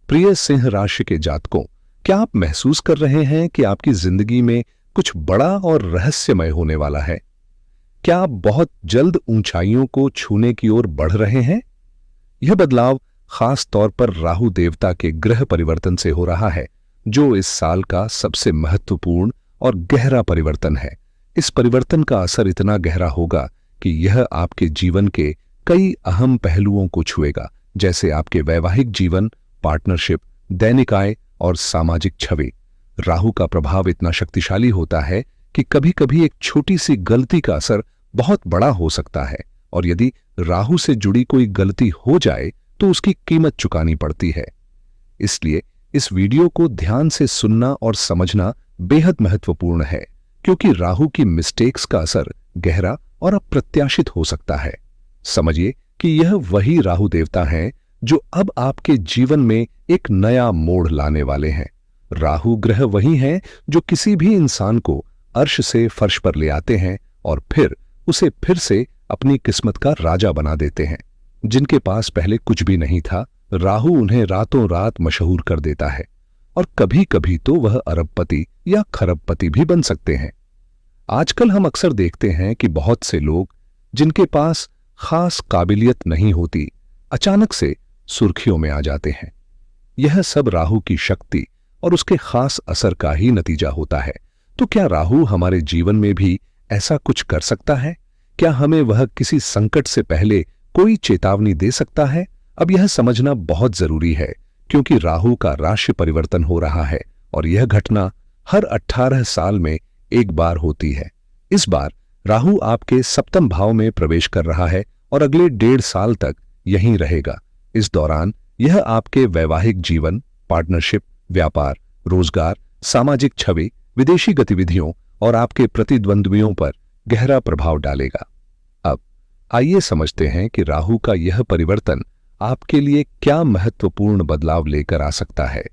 प्रिय सिंह राशि के जातकों, क्या आप महसूस कर रहे हैं कि आपकी जिंदगी में कुछ बड़ा और रहस्यमय होने वाला है? क्या आप बहुत जल्द ऊंचाइयों को छूने की ओर बढ़ रहे हैं? यह बदलाव खास तौर पर राहु देवता के ग्रह परिवर्तन से हो रहा है, जो इस साल का सबसे महत्वपूर्ण और गहरा परिवर्तन है। इस परिवर्तन का असर इतना गहरा होगा कि यह आपके जीवन के कई अहम पहलुओं को छुएगा, जैसे आपके वैवाहिक जीवन, पार्टनरशिप, दैनिक आय और सामाजिक छवि। राहु का प्रभाव इतना शक्तिशाली होता है कि कभी-कभी एक छोटी सी गलती का असर बहुत बड़ा हो सकता है, और यदि राहु से जुड़ी कोई गलती हो जाए तो उसकी कीमत चुकानी पड़ती है। इसलिए इस वीडियो को ध्यान से सुनना और समझना बेहद महत्वपूर्ण है, क्योंकि राहु की मिस्टेक्स का असर गहरा और अप्रत्याशित हो सकता है। समझिए कि यह वही राहु देवता हैं जो अब आपके जीवन में एक नया मोड़ लाने वाले हैं। राहु ग्रह वही हैं जो किसी भी इंसान को अर्श से फर्श पर ले आते हैं और फिर उसे फिर से अपनी किस्मत का राजा बना देते हैं। जिनके पास पहले कुछ भी नहीं था, राहु उन्हें रातों रात मशहूर कर देता है, और कभी कभी तो वह अरबपति या खरबपति भी बन सकते हैं। आजकल हम अक्सर देखते हैं कि बहुत से लोग जिनके पास खास काबिलियत नहीं होती, अचानक से सुर्खियों में आ जाते हैं। यह सब राहु की शक्ति और उसके खास असर का ही नतीजा होता है। तो क्या राहु हमारे जीवन में भी ऐसा कुछ कर सकता है? क्या हमें वह किसी संकट से पहले कोई चेतावनी दे सकता है? अब यह समझना बहुत जरूरी है, क्योंकि राहु का राशि परिवर्तन हो रहा है और यह घटना हर 18 साल में एक बार होती है। इस बार राहु आपके सप्तम भाव में प्रवेश कर रहा है और अगले 1.5 साल तक यहीं रहेगा। इस दौरान यह आपके वैवाहिक जीवन, पार्टनरशिप, व्यापार, रोजगार, सामाजिक छवि, विदेशी गतिविधियों और आपके प्रतिद्वंद्वियों पर गहरा प्रभाव डालेगा। अब आइए समझते हैं कि राहु का यह परिवर्तन आपके लिए क्या महत्वपूर्ण बदलाव लेकर आ सकता है।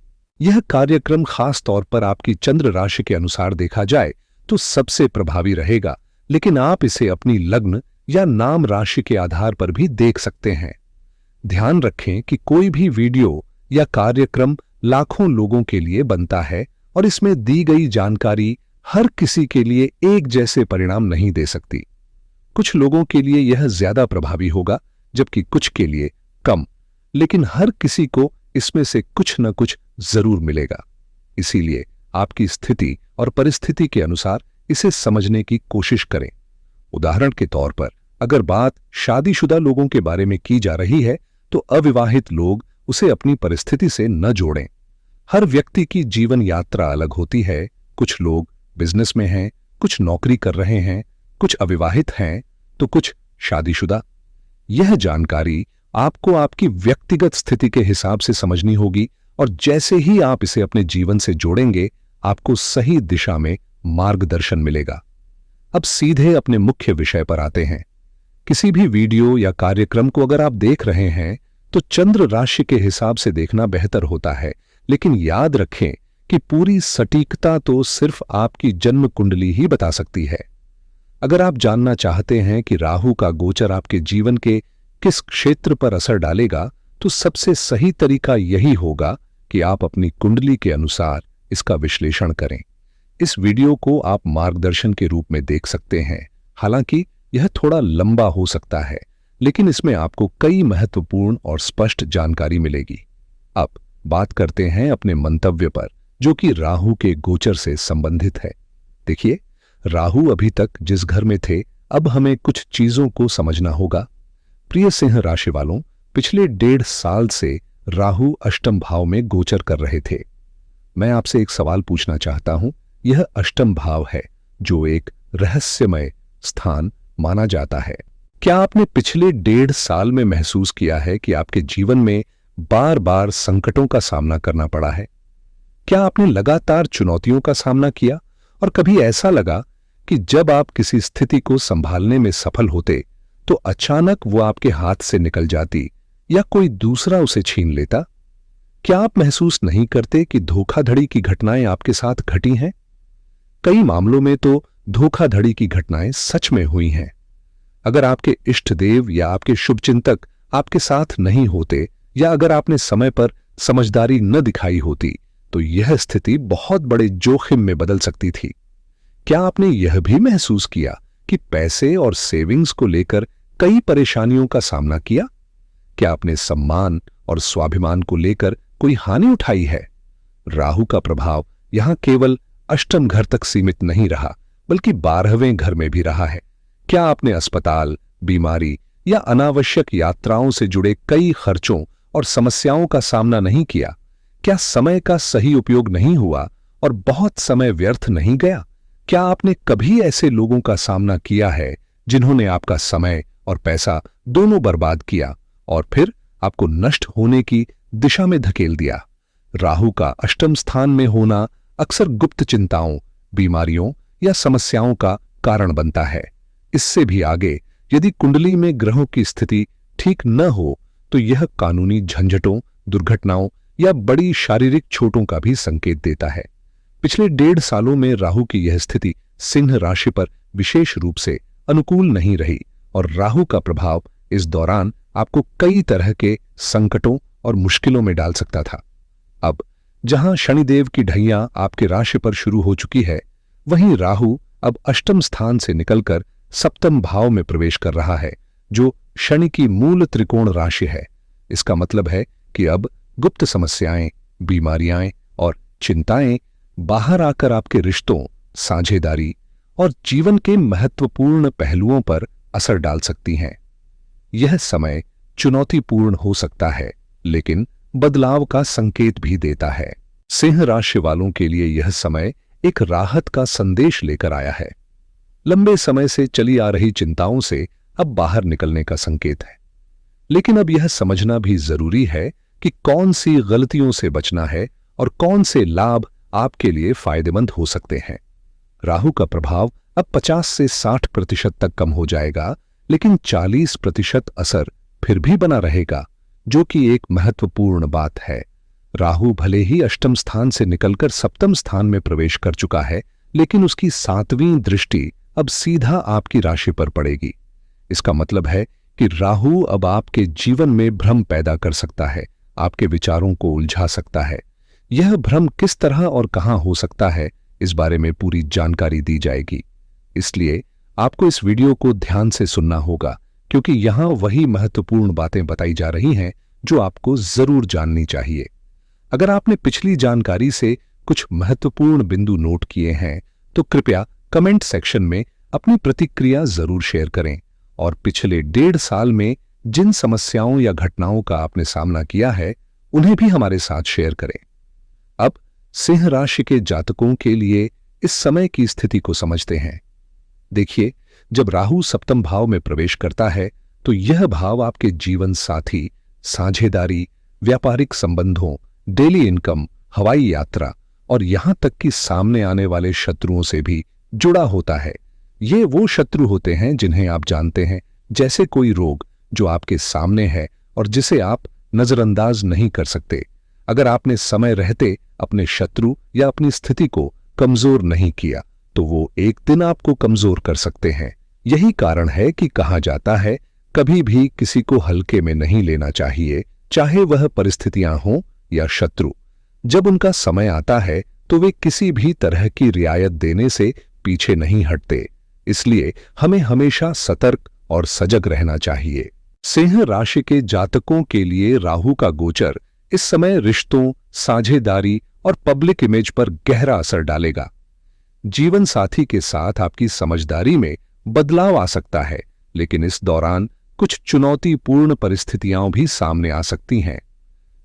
यह कार्यक्रम खास तौर पर आपकी चंद्र राशि के अनुसार देखा जाए तो सबसे प्रभावी रहेगा, लेकिन आप इसे अपनी लग्न या नाम राशि के आधार पर भी देख सकते हैं। ध्यान रखें कि कोई भी वीडियो या कार्यक्रम लाखों लोगों के लिए बनता है, और इसमें दी गई जानकारी हर किसी के लिए एक जैसे परिणाम नहीं दे सकती। कुछ लोगों के लिए यह ज्यादा प्रभावी होगा, जबकि कुछ के लिए कम, लेकिन हर किसी को इसमें से कुछ न कुछ जरूर मिलेगा। इसीलिए आपकी स्थिति और परिस्थिति के अनुसार इसे समझने की कोशिश करें। उदाहरण के तौर पर, अगर बात शादीशुदा लोगों के बारे में की जा रही है, तो अविवाहित लोग उसे अपनी परिस्थिति से न जोड़ें। हर व्यक्ति की जीवन यात्रा अलग होती है। कुछ लोग बिजनेस में हैं, कुछ नौकरी कर रहे हैं, कुछ अविवाहित हैं, तो कुछ शादीशुदा। यह जानकारी आपको आपकी व्यक्तिगत स्थिति के हिसाब से समझनी होगी, और जैसे ही आप इसे अपने जीवन से जोड़ेंगे, आपको सही दिशा में मार्गदर्शन मिलेगा। अब सीधे अपने मुख्य विषय पर आते हैं। किसी भी वीडियो या कार्यक्रम को अगर आप देख रहे हैं तो चंद्र राशि के हिसाब से देखना बेहतर होता है, लेकिन याद रखें कि पूरी सटीकता तो सिर्फ आपकी जन्म कुंडली ही बता सकती है। अगर आप जानना चाहते हैं कि राहु का गोचर आपके जीवन के किस क्षेत्र पर असर डालेगा, तो सबसे सही तरीका यही होगा कि आप अपनी कुंडली के अनुसार इसका विश्लेषण करें। इस वीडियो को आप मार्गदर्शन के रूप में देख सकते हैं। हालांकि यह थोड़ा लंबा हो सकता है, लेकिन इसमें आपको कई महत्वपूर्ण और स्पष्ट जानकारी मिलेगी। अब बात करते हैं अपने मंतव्य पर, जो कि राहु के गोचर से संबंधित है। देखिए, राहु अभी तक जिस घर में थे, अब हमें कुछ चीजों को समझना होगा। प्रिय सिंह राशि वालों, पिछले 1.5 साल से राहु अष्टम भाव में गोचर कर रहे थे। मैं आपसे एक सवाल पूछना चाहता हूं। यह अष्टम भाव है, जो एक रहस्यमय स्थान माना जाता है। क्या आपने पिछले 1.5 साल में महसूस किया है कि आपके जीवन में बार बार संकटों का सामना करना पड़ा है? क्या आपने लगातार चुनौतियों का सामना किया, और कभी ऐसा लगा कि जब आप किसी स्थिति को संभालने में सफल होते तो अचानक वो आपके हाथ से निकल जाती या कोई दूसरा उसे छीन लेता? क्या आप महसूस नहीं करते कि धोखाधड़ी की घटनाएं आपके साथ घटी हैं? कई मामलों में तो धोखाधड़ी की घटनाएं सच में हुई हैं। अगर आपके इष्ट देव या आपके शुभचिंतक आपके साथ नहीं होते, या अगर आपने समय पर समझदारी न दिखाई होती तो यह स्थिति बहुत बड़े जोखिम में बदल सकती थी। क्या आपने यह भी महसूस किया कि पैसे और सेविंग्स को लेकर कई परेशानियों का सामना किया? क्या आपने सम्मान और स्वाभिमान को लेकर कोई हानि उठाई है? राहु का प्रभाव यहां केवल अष्टम घर तक सीमित नहीं रहा, बल्कि 12वें घर में भी रहा है। क्या आपने अस्पताल, बीमारी या अनावश्यक यात्राओं से जुड़े कई खर्चों और समस्याओं का सामना नहीं किया? क्या समय का सही उपयोग नहीं हुआ और बहुत समय व्यर्थ नहीं गया? क्या आपने कभी ऐसे लोगों का सामना किया है जिन्होंने आपका समय और पैसा दोनों बर्बाद किया और फिर आपको नष्ट होने की दिशा में धकेल दिया? राहु का अष्टम स्थान में होना अक्सर गुप्त चिंताओं, बीमारियों या समस्याओं का कारण बनता है। इससे भी आगे, यदि कुंडली में ग्रहों की स्थिति ठीक न हो तो यह कानूनी झंझटों, दुर्घटनाओं या बड़ी शारीरिक चोटों का भी संकेत देता है। पिछले 1.5 सालों में राहु की यह स्थिति सिंह राशि पर विशेष रूप से अनुकूल नहीं रही और राहु का प्रभाव इस दौरान आपको कई तरह के संकटों और मुश्किलों में डाल सकता था। अब जहां शनिदेव की ढैया आपके राशि पर शुरू हो चुकी है, वहीं राहु अब अष्टम स्थान से निकलकर सप्तम भाव में प्रवेश कर रहा है, जो शनि की मूल त्रिकोण राशि है। इसका मतलब है कि अब गुप्त समस्याएं, बीमारियां और चिंताएं बाहर आकर आपके रिश्तों, साझेदारी और जीवन के महत्वपूर्ण पहलुओं पर असर डाल सकती हैं। यह समय चुनौतीपूर्ण हो सकता है, लेकिन बदलाव का संकेत भी देता है। सिंह राशि वालों के लिए यह समय एक राहत का संदेश लेकर आया है। लंबे समय से चली आ रही चिंताओं से अब बाहर निकलने का संकेत है। लेकिन अब यह समझना भी जरूरी है कि कौन सी गलतियों से बचना है और कौन से लाभ आपके लिए फायदेमंद हो सकते हैं। राहु का प्रभाव अब 50 से 60% तक कम हो जाएगा, लेकिन 40% असर फिर भी बना रहेगा, जो कि एक महत्वपूर्ण बात है। राहु भले ही अष्टम स्थान से निकलकर सप्तम स्थान में प्रवेश कर चुका है, लेकिन उसकी 7वीं दृष्टि अब सीधा आपकी राशि पर पड़ेगी। इसका मतलब है कि राहु अब आपके जीवन में भ्रम पैदा कर सकता है, आपके विचारों को उलझा सकता है। यह भ्रम किस तरह और कहां हो सकता है, इस बारे में पूरी जानकारी दी जाएगी। इसलिए आपको इस वीडियो को ध्यान से सुनना होगा, क्योंकि यहां वही महत्वपूर्ण बातें बताई जा रही हैं जो आपको जरूर जाननी चाहिए। अगर आपने पिछली जानकारी से कुछ महत्वपूर्ण बिंदु नोट किए हैं, तो कृपया कमेंट सेक्शन में अपनी प्रतिक्रिया जरूर शेयर करें और पिछले 1.5 साल में जिन समस्याओं या घटनाओं का आपने सामना किया है, उन्हें भी हमारे साथ शेयर करें। अब सिंह राशि के जातकों के लिए इस समय की स्थिति को समझते हैं। देखिए, जब राहु सप्तम भाव में प्रवेश करता है, तो यह भाव आपके जीवन साथी, साझेदारी, व्यापारिक संबंधों, डेली इनकम, हवाई यात्रा और यहां तक कि सामने आने वाले शत्रुओं से भी जुड़ा होता है। ये वो शत्रु होते हैं जिन्हें आप जानते हैं, जैसे कोई रोग जो आपके सामने है और जिसे आप नजरअंदाज नहीं कर सकते। अगर आपने समय रहते अपने शत्रु या अपनी स्थिति को कमजोर नहीं किया, तो वो एक दिन आपको कमजोर कर सकते हैं। यही कारण है कि कहा जाता है, कभी भी किसी को हल्के में नहीं लेना चाहिए, चाहे वह परिस्थितियां हों या शत्रु। जब उनका समय आता है तो वे किसी भी तरह की रियायत देने से पीछे नहीं हटते। इसलिए हमें हमेशा सतर्क और सजग रहना चाहिए। सिंह राशि के जातकों के लिए राहु का गोचर इस समय रिश्तों, साझेदारी और पब्लिक इमेज पर गहरा असर डालेगा। जीवन साथी के साथ आपकी समझदारी में बदलाव आ सकता है, लेकिन इस दौरान कुछ चुनौतीपूर्ण परिस्थितियां भी सामने आ सकती हैं।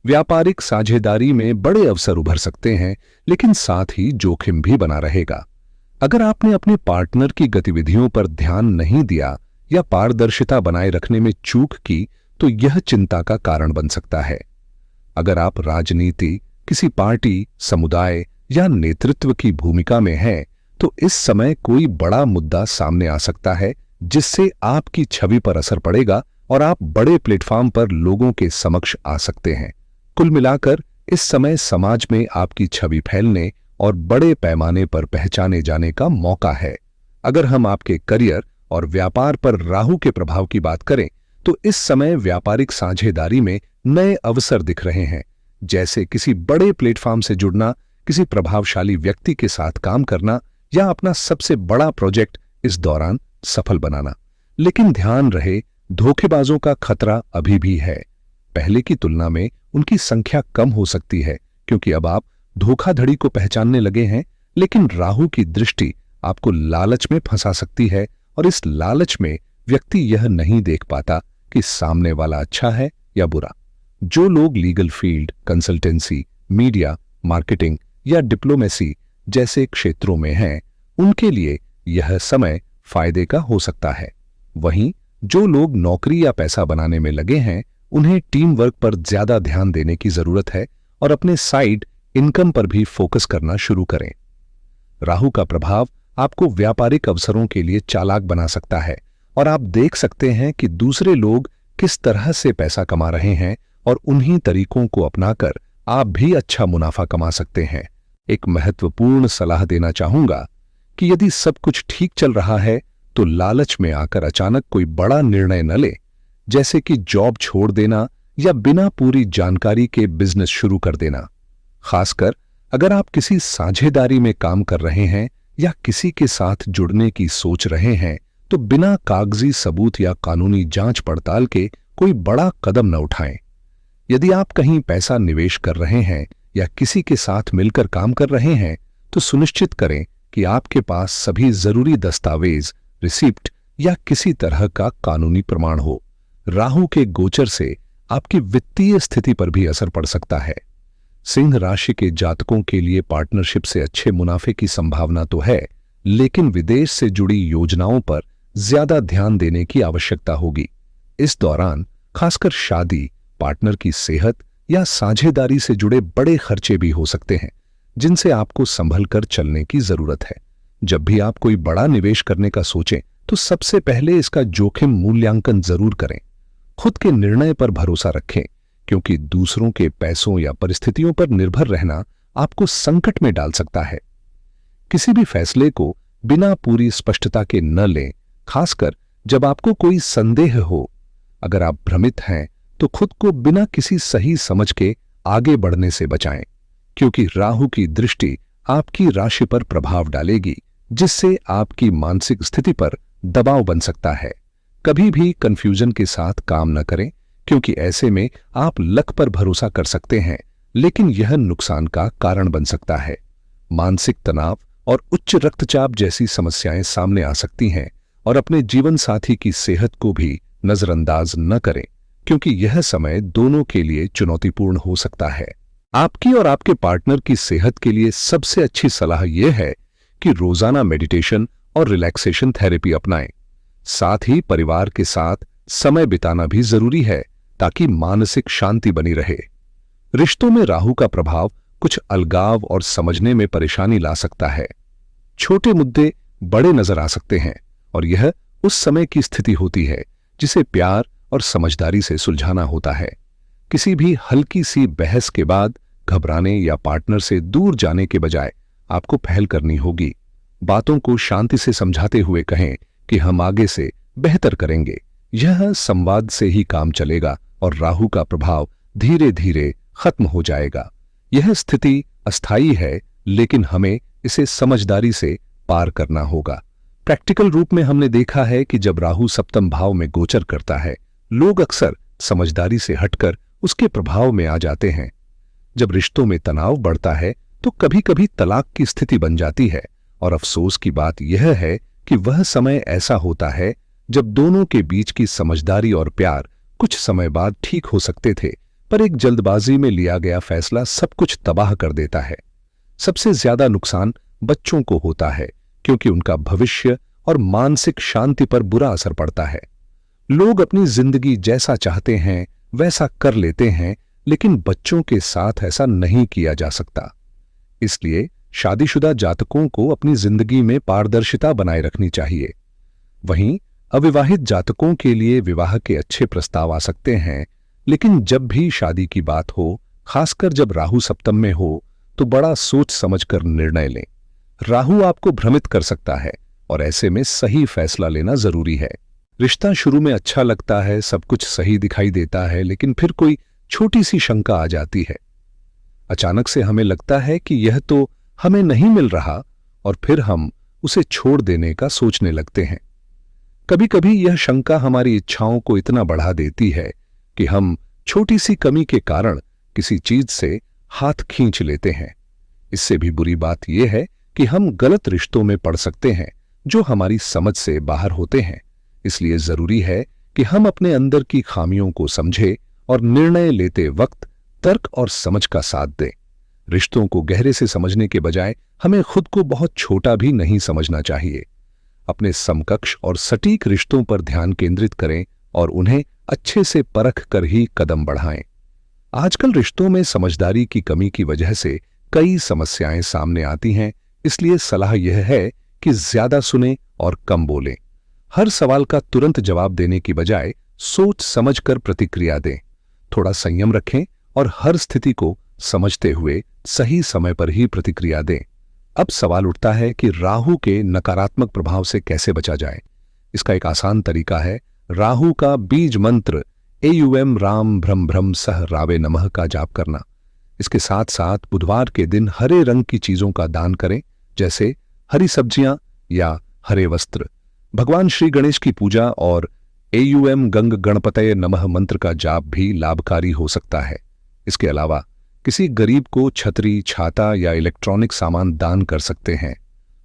व्यापारिक साझेदारी में बड़े अवसर उभर सकते हैं, लेकिन साथ ही जोखिम भी बना रहेगा। अगर आपने अपने पार्टनर की गतिविधियों पर ध्यान नहीं दिया या पारदर्शिता बनाए रखने में चूक की, तो यह चिंता का कारण बन सकता है। अगर आप राजनीति, किसी पार्टी, समुदाय या नेतृत्व की भूमिका में हैं, तो इस समय कोई बड़ा मुद्दा सामने आ सकता है जिससे आपकी छवि पर असर पड़ेगा और आप बड़े प्लेटफॉर्म पर लोगों के समक्ष आ सकते हैं। कुल मिलाकर इस समय समाज में आपकी छवि फैलने और बड़े पैमाने पर पहचाने जाने का मौका है। अगर हम आपके करियर और व्यापार पर राहु के प्रभाव की बात करें, तो इस समय व्यापारिक साझेदारी में नए अवसर दिख रहे हैं, जैसे किसी बड़े प्लेटफॉर्म से जुड़ना, किसी प्रभावशाली व्यक्ति के साथ काम करना या अपना सबसे बड़ा प्रोजेक्ट इस दौरान सफल बनाना। लेकिन ध्यान रहे, धोखेबाजों का खतरा अभी भी है। पहले की तुलना में उनकी संख्या कम हो सकती है, क्योंकि अब आप धोखाधड़ी को पहचानने लगे हैं। लेकिन राहु की दृष्टि आपको लालच में फंसा सकती है, और इस लालच में व्यक्ति यह नहीं देख पाता कि सामने वाला अच्छा है या बुरा। जो लोग legal field, consultancy, media, marketing या डिप्लोमेसी जैसे क्षेत्रों में हैं, उनके लिए यह समय फायदे का हो सकता है। वहीं जो लोग नौकरी या पैसा बनाने में लगे हैं, उन्हें टीम वर्क पर ज्यादा ध्यान देने की जरूरत है और अपने साइड इनकम पर भी फोकस करना शुरू करें। राहु का प्रभाव आपको व्यापारिक अवसरों के लिए चालाक बना सकता है, और आप देख सकते हैं कि दूसरे लोग किस तरह से पैसा कमा रहे हैं, और उन्हीं तरीकों को अपनाकर आप भी अच्छा मुनाफा कमा सकते हैं। एक महत्वपूर्ण सलाह देना चाहूंगा कि यदि सब कुछ ठीक चल रहा है तो लालच में आकर अचानक कोई बड़ा निर्णय न ले, जैसे कि जॉब छोड़ देना या बिना पूरी जानकारी के बिजनेस शुरू कर देना। खासकर अगर आप किसी साझेदारी में काम कर रहे हैं या किसी के साथ जुड़ने की सोच रहे हैं, तो बिना कागजी सबूत या कानूनी जांच पड़ताल के कोई बड़ा कदम न उठाएं। यदि आप कहीं पैसा निवेश कर रहे हैं या किसी के साथ मिलकर काम कर रहे हैं, तो सुनिश्चित करें कि आपके पास सभी जरूरी दस्तावेज, रिसिप्ट या किसी तरह का कानूनी प्रमाण हो। राहु के गोचर से आपकी वित्तीय स्थिति पर भी असर पड़ सकता है। सिंह राशि के जातकों के लिए पार्टनरशिप से अच्छे मुनाफे की संभावना तो है, लेकिन विदेश से जुड़ी योजनाओं पर ज्यादा ध्यान देने की आवश्यकता होगी। इस दौरान खासकर शादी, पार्टनर की सेहत या साझेदारी से जुड़े बड़े खर्चे भी हो सकते हैं, जिनसे आपको संभल कर चलने की जरूरत है। जब भी आप कोई बड़ा निवेश करने का सोचें, तो सबसे पहले इसका जोखिम मूल्यांकन जरूर करें। खुद के निर्णय पर भरोसा रखें, क्योंकि दूसरों के पैसों या परिस्थितियों पर निर्भर रहना आपको संकट में डाल सकता है। किसी भी फैसले को बिना पूरी स्पष्टता के न लें, खासकर जब आपको कोई संदेह हो। अगर आप भ्रमित हैं, तो खुद को बिना किसी सही समझ के आगे बढ़ने से बचाएं, क्योंकि राहु की दृष्टि आपकी राशि पर प्रभाव डालेगी, जिससे आपकी मानसिक स्थिति पर दबाव बन सकता है। कभी भी कंफ्यूजन के साथ काम न करें, क्योंकि ऐसे में आप लक पर भरोसा कर सकते हैं, लेकिन यह नुकसान का कारण बन सकता है। मानसिक तनाव और उच्च रक्तचाप जैसी समस्याएं सामने आ सकती हैं, और अपने जीवन साथी की सेहत को भी नजरअंदाज न करें, क्योंकि यह समय दोनों के लिए चुनौतीपूर्ण हो सकता है। आपकी और आपके पार्टनर की सेहत के लिए सबसे अच्छी सलाह यह है कि रोजाना मेडिटेशन और रिलैक्सेशन थेरेपी अपनाएं। साथ ही परिवार के साथ समय बिताना भी जरूरी है, ताकि मानसिक शांति बनी रहे। रिश्तों में राहु का प्रभाव कुछ अलगाव और समझने में परेशानी ला सकता है। छोटे मुद्दे बड़े नजर आ सकते हैं, और यह उस समय की स्थिति होती है जिसे प्यार और समझदारी से सुलझाना होता है। किसी भी हल्की सी बहस के बाद घबराने या पार्टनर से दूर जाने के बजाय आपको पहल करनी होगी। बातों को शांति से समझाते हुए कहें कि हम आगे से बेहतर करेंगे। यह संवाद से ही काम चलेगा, और राहु का प्रभाव धीरे धीरे खत्म हो जाएगा। यह स्थिति अस्थायी है, लेकिन हमें इसे समझदारी से पार करना होगा। प्रैक्टिकल रूप में हमने देखा है कि जब राहु सप्तम भाव में गोचर करता है, लोग अक्सर समझदारी से हटकर उसके प्रभाव में आ जाते हैं। जब रिश्तों में तनाव बढ़ता है, तो कभी कभी तलाक की स्थिति बन जाती है, और अफसोस की बात यह है कि वह समय ऐसा होता है जब दोनों के बीच की समझदारी और प्यार कुछ समय बाद ठीक हो सकते थे, पर एक जल्दबाजी में लिया गया फैसला सब कुछ तबाह कर देता है। सबसे ज्यादा नुकसान बच्चों को होता है, क्योंकि उनका भविष्य और मानसिक शांति पर बुरा असर पड़ता है। लोग अपनी जिंदगी जैसा चाहते हैं वैसा कर लेते हैं, लेकिन बच्चों के साथ ऐसा नहीं किया जा सकता। इसलिए शादीशुदा जातकों को अपनी जिंदगी में पारदर्शिता बनाए रखनी चाहिए। वहीं अविवाहित जातकों के लिए विवाह के अच्छे प्रस्ताव आ सकते हैं, लेकिन जब भी शादी की बात हो, खासकर जब राहु सप्तम में हो, तो बड़ा सोच समझकर निर्णय लें। राहु आपको भ्रमित कर सकता है, और ऐसे में सही फैसला लेना जरूरी है। रिश्ता शुरू में अच्छा लगता है, सब कुछ सही दिखाई देता है, लेकिन फिर कोई छोटी सी शंका आ जाती है, अचानक से हमें लगता है कि यह तो हमें नहीं मिल रहा और फिर हम उसे छोड़ देने का सोचने लगते हैं। कभी कभी यह शंका हमारी इच्छाओं को इतना बढ़ा देती है कि हम छोटी सी कमी के कारण किसी चीज से हाथ खींच लेते हैं। इससे भी बुरी बात यह है कि हम गलत रिश्तों में पड़ सकते हैं जो हमारी समझ से बाहर होते हैं। इसलिए जरूरी है कि हम अपने अंदर की खामियों को समझें और निर्णय लेते वक्त तर्क और समझ का साथ दें। रिश्तों को गहरे से समझने के बजाय हमें खुद को बहुत छोटा भी नहीं समझना चाहिए। अपने समकक्ष और सटीक रिश्तों पर ध्यान केंद्रित करें और उन्हें अच्छे से परख कर ही कदम बढ़ाएं। आजकल रिश्तों में समझदारी की कमी की वजह से कई समस्याएं सामने आती हैं, इसलिए सलाह यह है कि ज्यादा सुनें और कम बोलें। हर सवाल का तुरंत जवाब देने की बजाय सोच समझकर प्रतिक्रिया दें। थोड़ा संयम रखें और हर स्थिति को समझते हुए सही समय पर ही प्रतिक्रिया दें। अब सवाल उठता है कि राहु के नकारात्मक प्रभाव से कैसे बचा जाए। इसका एक आसान तरीका है राहु का बीज मंत्र एयुएम राम भ्रम भ्रम सह रावे नमः का जाप करना। इसके साथ साथ बुधवार के दिन हरे रंग की चीजों का दान करें, जैसे हरी सब्जियां या हरे वस्त्र। भगवान श्री गणेश की पूजा और एयुएम गंग गणपतये नमः मंत्र का जाप भी लाभकारी हो सकता है। इसके अलावा किसी गरीब को छतरी, छाता या इलेक्ट्रॉनिक सामान दान कर सकते हैं।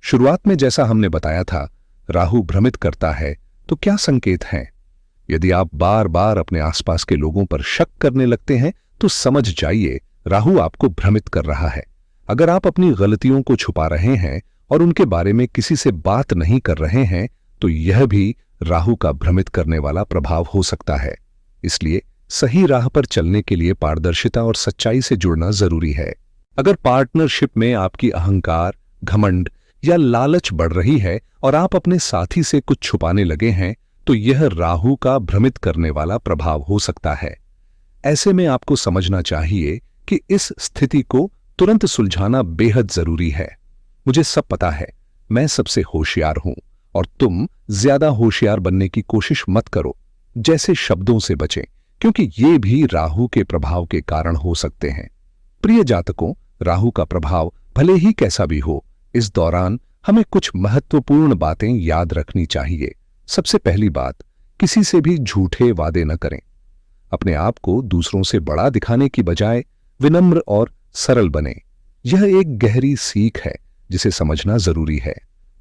शुरुआत में जैसा हमने बताया था, राहु भ्रमित करता है, तो क्या संकेत हैं? यदि आप बार बार अपने आसपास के लोगों पर शक करने लगते हैं तो समझ जाइए राहु आपको भ्रमित कर रहा है। अगर आप अपनी गलतियों को छुपा रहे हैं और उनके बारे में किसी से बात नहीं कर रहे हैं तो यह भी राहु का भ्रमित करने वाला प्रभाव हो सकता है। इसलिए सही राह पर चलने के लिए पारदर्शिता और सच्चाई से जुड़ना जरूरी है। अगर पार्टनरशिप में आपकी अहंकार, घमंड या लालच बढ़ रही है और आप अपने साथी से कुछ छुपाने लगे हैं तो यह राहु का भ्रमित करने वाला प्रभाव हो सकता है। ऐसे में आपको समझना चाहिए कि इस स्थिति को तुरंत सुलझाना बेहद जरूरी है। मुझे सब पता है, मैं सबसे होशियार हूं और तुम ज्यादा होशियार बनने की कोशिश मत करो जैसे शब्दों से बचें, क्योंकि ये भी राहु के प्रभाव के कारण हो सकते हैं। प्रिय जातकों, राहु का प्रभाव भले ही कैसा भी हो, इस दौरान हमें कुछ महत्वपूर्ण बातें याद रखनी चाहिए। सबसे पहली बात, किसी से भी झूठे वादे न करें। अपने आप को दूसरों से बड़ा दिखाने की बजाय विनम्र और सरल बने। यह एक गहरी सीख है जिसे समझना जरूरी है।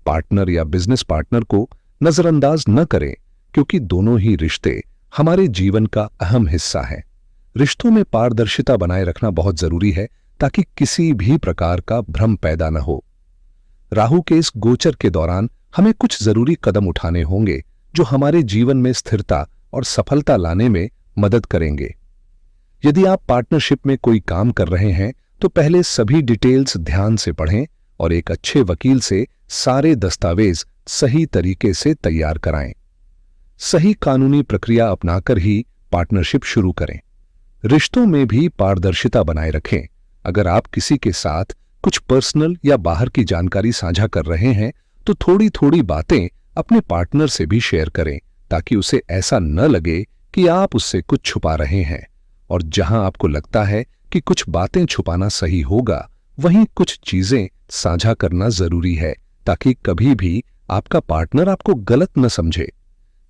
पार्टनर या बिजनेस पार्टनर को नजरअंदाज न करें, क्योंकि दोनों ही रिश्ते हमारे जीवन का अहम हिस्सा है। रिश्तों में पारदर्शिता बनाए रखना बहुत जरूरी है ताकि किसी भी प्रकार का भ्रम पैदा न हो। राहु के इस गोचर के दौरान हमें कुछ जरूरी कदम उठाने होंगे जो हमारे जीवन में स्थिरता और सफलता लाने में मदद करेंगे। यदि आप पार्टनरशिप में कोई काम कर रहे हैं तो पहले सभी डिटेल्स ध्यान से पढ़ें और एक अच्छे वकील से सारे दस्तावेज सही तरीके से तैयार कराएं। सही कानूनी प्रक्रिया अपनाकर ही पार्टनरशिप शुरू करें। रिश्तों में भी पारदर्शिता बनाए रखें। अगर आप किसी के साथ कुछ पर्सनल या बाहर की जानकारी साझा कर रहे हैं तो थोड़ी थोड़ी बातें अपने पार्टनर से भी शेयर करें, ताकि उसे ऐसा न लगे कि आप उससे कुछ छुपा रहे हैं। और जहां आपको लगता है कि कुछ बातें छुपाना सही होगा, वहीं कुछ चीजें साझा करना जरूरी है, ताकि कभी भी आपका पार्टनर आपको गलत न समझे।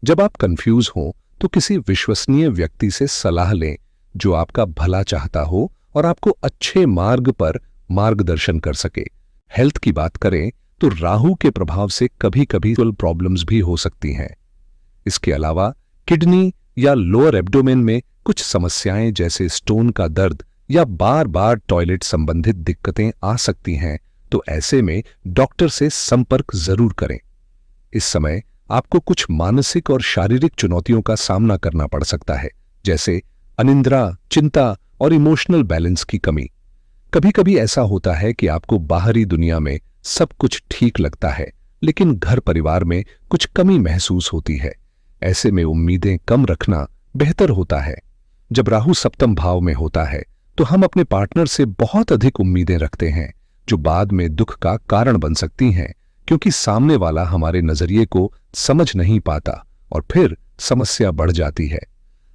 जब आप कंफ्यूज हो तो किसी विश्वसनीय व्यक्ति से सलाह लें जो आपका भला चाहता हो और आपको अच्छे मार्ग पर मार्गदर्शन कर सके। हेल्थ की बात करें तो राहु के प्रभाव से कभी कभी प्रॉब्लम्स भी हो सकती हैं। इसके अलावा किडनी या लोअर एब्डोमेन में कुछ समस्याएं जैसे स्टोन का दर्द या बार बार टॉयलेट संबंधित दिक्कतें आ सकती हैं, तो ऐसे में डॉक्टर से संपर्क जरूर करें। इस समय आपको कुछ मानसिक और शारीरिक चुनौतियों का सामना करना पड़ सकता है, जैसे अनिद्रा, चिंता और इमोशनल बैलेंस की कमी। कभी कभी ऐसा होता है कि आपको बाहरी दुनिया में सब कुछ ठीक लगता है, लेकिन घर परिवार में कुछ कमी महसूस होती है। ऐसे में उम्मीदें कम रखना बेहतर होता है। जब राहु सप्तम भाव में होता है तो हम अपने पार्टनर से बहुत अधिक उम्मीदें रखते हैं, जो बाद में दुख का कारण बन सकती हैं, क्योंकि सामने वाला हमारे नजरिए को समझ नहीं पाता और फिर समस्या बढ़ जाती है।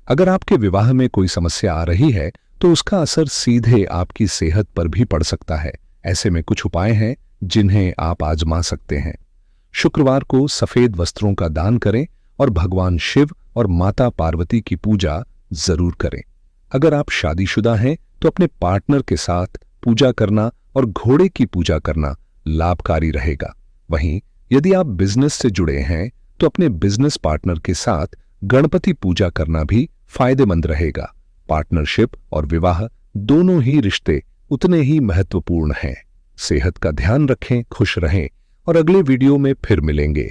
अगर आपके विवाह में कोई समस्या आ रही है तो उसका असर सीधे आपकी सेहत पर भी पड़ सकता है। ऐसे में कुछ उपाय हैं जिन्हें आप आजमा सकते हैं। शुक्रवार को सफेद वस्त्रों का दान करें और भगवान शिव और माता पार्वती की पूजा जरूर करें। अगर आप शादीशुदा हैं तो अपने पार्टनर के साथ पूजा करना और घोड़े की पूजा करना लाभकारी रहेगा। वहीं यदि आप बिजनेस से जुड़े हैं तो अपने बिजनेस पार्टनर के साथ गणपति पूजा करना भी फायदेमंद रहेगा। पार्टनरशिप और विवाह दोनों ही रिश्ते उतने ही महत्वपूर्ण हैं। सेहत का ध्यान रखें, खुश रहें और अगले वीडियो में फिर मिलेंगे।